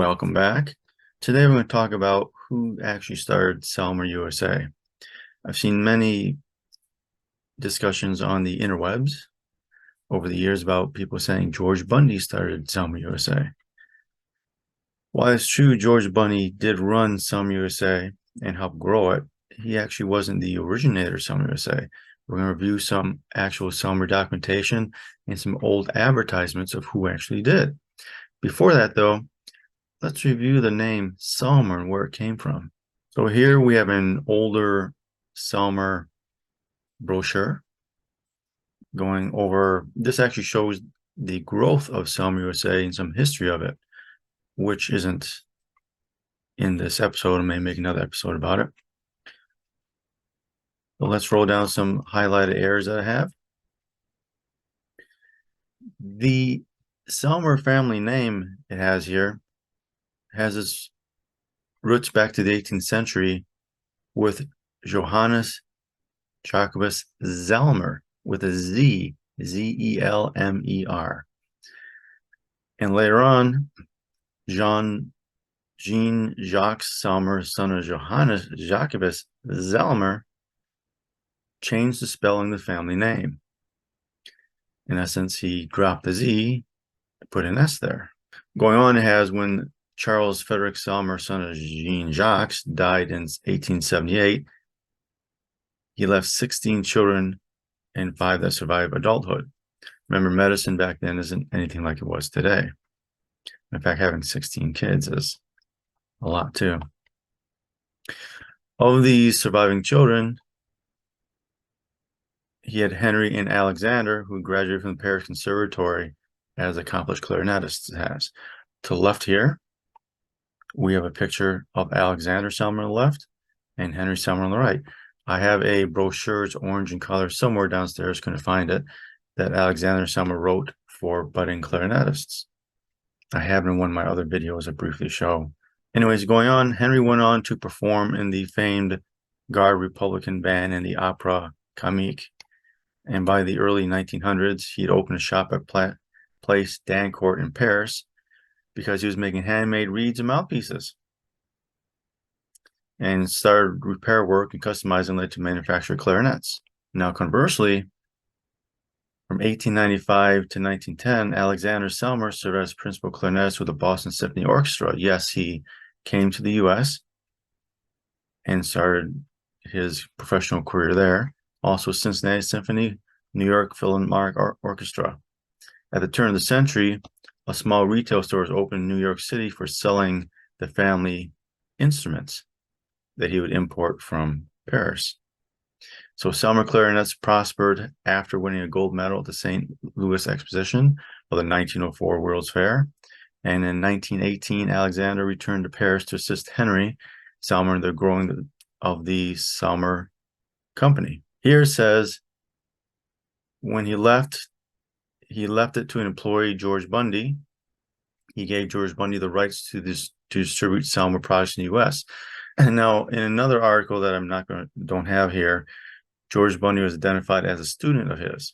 Welcome back. Today we're going to talk about who actually started Selmer USA. I've seen many discussions on the interwebs over the years about people saying George Bundy started Selmer USA. While it's true George Bundy did run Selmer USA and help grow it, he actually wasn't the originator of Selmer USA. We're going to review some actual Selmer documentation and some old advertisements of who actually did. Before that, though, let's review the name Selmer and where it came from. So here we have an older Selmer brochure going over. This actually shows the growth of Selmer USA and some history of it, which isn't in this episode. I may make another episode about it. So let's roll down some highlighted areas that I have. The Selmer family name it has here has its roots back to the 18th century with Johannes Jacobus Zelmer with a Z, Z-E-L-M-E-R. And later on, Jean-Jacques Selmer, son of Johannes Jacobus Zelmer, changed the spelling of the family name. In essence, he dropped the Z, put an S there. Going on, it has when Charles Frederick Selmer, son of Jean-Jacques, died in 1878, he left 16 children and 5 that survived adulthood. Remember, medicine back then isn't anything like it was today. In fact, having 16 kids is a lot too. Of these surviving children, he had Henri and Alexandre, who graduated from the Paris Conservatory as accomplished clarinetists. Has. To the left here, we have a picture of Alexandre Selmer on the left and Henri Selmer on the right. I have a brochure, it's orange in color, somewhere downstairs, couldn't find it, that Alexandre Selmer wrote for budding clarinetists. I have in one of my other videos I briefly show. Anyways, going on, Henri went on to perform in the famed Garde Republican band in the Opera Comique. And by the early 1900s, he had opened a shop at Place Dancourt in Paris because he was making handmade reeds and mouthpieces, and started repair work and customizing led to manufacture clarinets. Now, conversely, from 1895 to 1910, Alexandre Selmer served as principal clarinetist with the Boston Symphony Orchestra. Yes, he came to the U.S. and started his professional career there. Also, Cincinnati Symphony, New York Philharmonic Orchestra. At the turn of the century, a small retail store was opened in New York City for selling the family instruments that he would import from Paris. So Selmer clarinets prospered after winning a gold medal at the St. Louis Exposition of the 1904 World's Fair. And in 1918, Alexandre returned to Paris to assist Henri Selmer in the growing of the Selmer company. Here it says, when he left it to an employee, George Bundy. He gave George Bundy the rights to distribute Selmer products in the U.S. And now, in another article that I'm don't have here, George Bundy was identified as a student of his.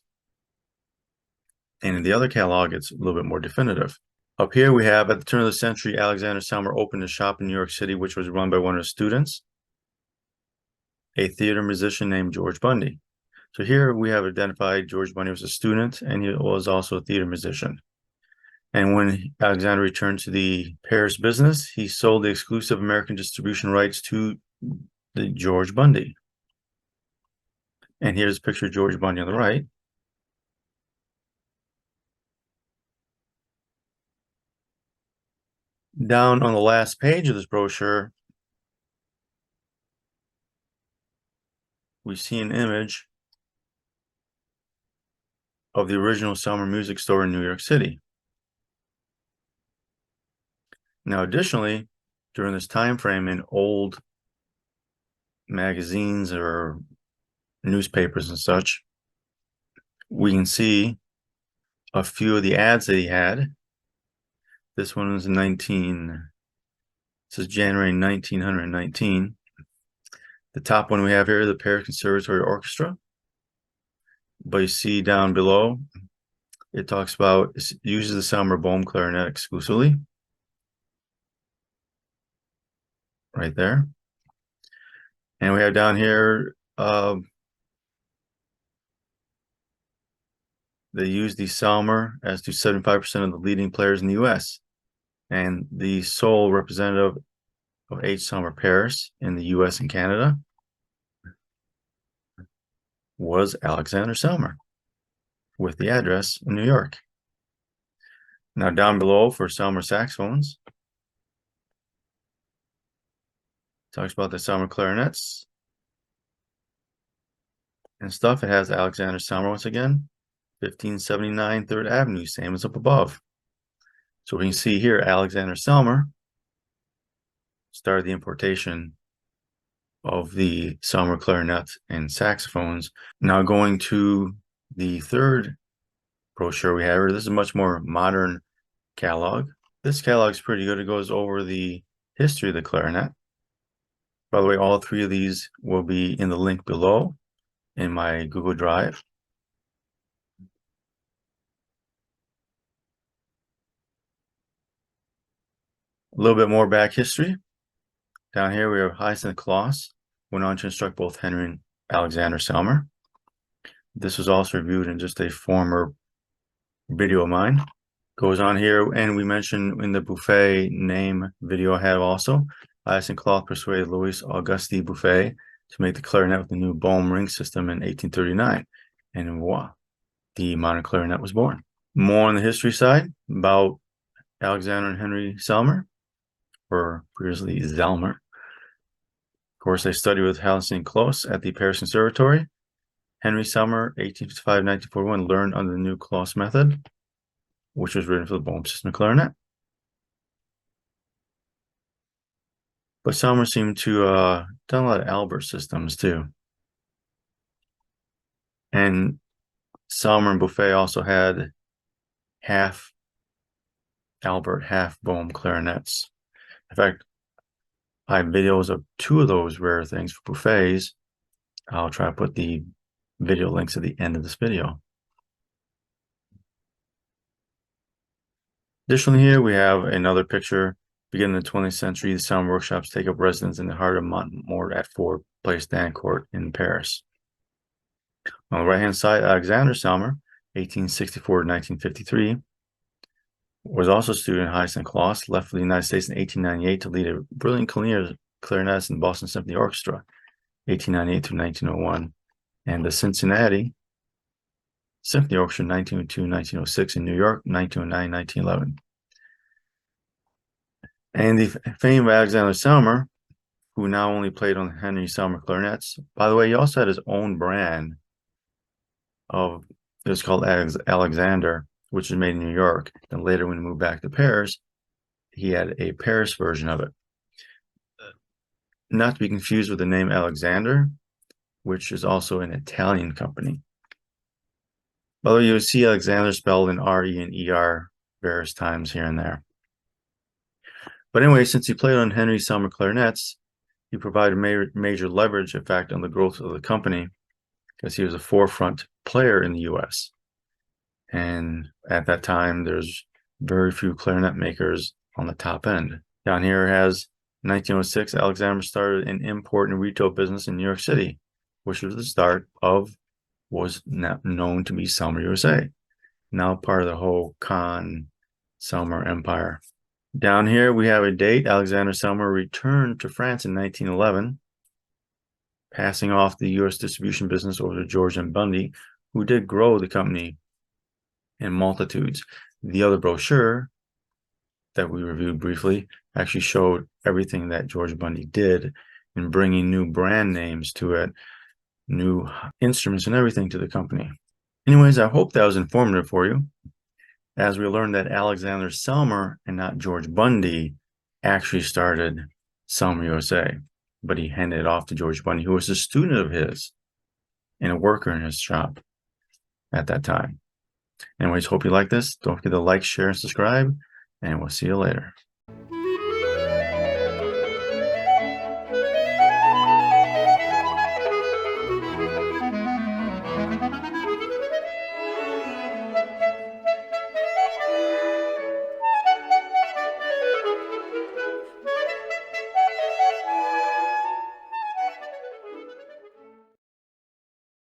And in the other catalog, it's a little bit more definitive. Up here we have, at the turn of the century, Alexandre Selmer opened a shop in New York City, which was run by one of his students, a theater musician named George Bundy. So here we have identified George Bundy was a student, and he was also a theater musician. And when Alexandre returned to the Paris business, he sold the exclusive American distribution rights to the George Bundy. And here's a picture of George Bundy on the right. Down on the last page of this brochure, we see an image of the original Selmer music store in New York City. Now, additionally, during this time frame in old magazines or newspapers and such, we can see a few of the ads that he had. This one was this is January 1919. The top one we have here, the Paris Conservatory Orchestra. But you see down below, it talks about, it uses the Selmer Bohm clarinet exclusively. right there. And we have down here, they use the Selmer as do 75% of the leading players in the US. And the sole representative of H. Selmer Paris in the US and Canada was Alexandre Selmer with the address in New York. Now down below for Selmer saxophones, talks about the Selmer clarinets and stuff. It has Alexandre Selmer once again, 1579 3rd Avenue, same as up above. So we can see here, Alexandre Selmer started the importation of the Selmer clarinets and saxophones. Now going to the third brochure we have here, this is a much more modern catalog. This catalog is pretty good. It goes over the history of the clarinet. By the way, all three of these will be in the link below in my Google Drive. A little bit more back history. Down here we have Hyacinthe Klose, went on to instruct both Henri and Alexandre Selmer. This was also reviewed in just a former video of mine. Goes on here, and we mentioned in the Buffet name video I have also, Hyacinthe Klose persuaded Louis Auguste Buffet to make the clarinet with the new Bohm ring system in 1839. And voila, the modern clarinet was born. More on the history side about Alexandre and Henri Selmer, or previously Zelmer. Of course, they studied with Hyacinthe Klose at the Paris Conservatory. Henri Selmer, 1855-1941, learned under the new Klose method, which was written for the Bohm system clarinet. But Selmer seemed to done a lot of Albert systems too. And Selmer and Buffet also had half Albert, half Bohm clarinets. In fact, I have videos of two of those rare things for Buffets. I'll try to put the video links at the end of this video. Additionally, here we have another picture. Beginning in the 20th century, the Selmer workshops take up residence in the heart of Montmort at 4 Place d'Ancourt in Paris. On the right-hand side, Alexandre Selmer, 1864 to 1953, was also a student at Hyacinthe Klose, left for the United States in 1898 to lead a brilliant clarinetist in the Boston Symphony Orchestra, 1898 to 1901, and the Cincinnati Symphony Orchestra, 1902-1906 in New York, 1909-1911. And the fame of Alexandre Selmer, who now only played on the Henri Selmer clarinets. By the way, he also had his own brand of, it was called Alexander, which was made in New York. And later when he moved back to Paris, he had a Paris version of it. Not to be confused with the name Alexander, which is also an Italian company. By the way, you'll see Alexander spelled in R-E and E-R various times here and there. But anyway, since he played on Henri Selmer clarinets, he provided major leverage, in fact, on the growth of the company, because he was a forefront player in the U.S. And at that time, there's very few clarinet makers on the top end. Down here it has 1906, Alexandre started an import and retail business in New York City, which was the start of what was known to be Selmer USA, now part of the whole Conn-Selmer empire. Down here we have a date. Alexandre Selmer returned to France in 1911, passing off the U.S. distribution business over to George Bundy, who did grow the company in multitudes. The other brochure that we reviewed briefly actually showed everything that George Bundy did in bringing new brand names to it, new instruments and everything to the company. Anyways, I hope that was informative for you, as we learned that Alexandre Selmer and not George Bundy actually started Selmer USA, but he handed it off to George Bundy, who was a student of his and a worker in his shop at that time. Anyways, hope you like this. Don't forget to like, share, and subscribe, and we'll see you later.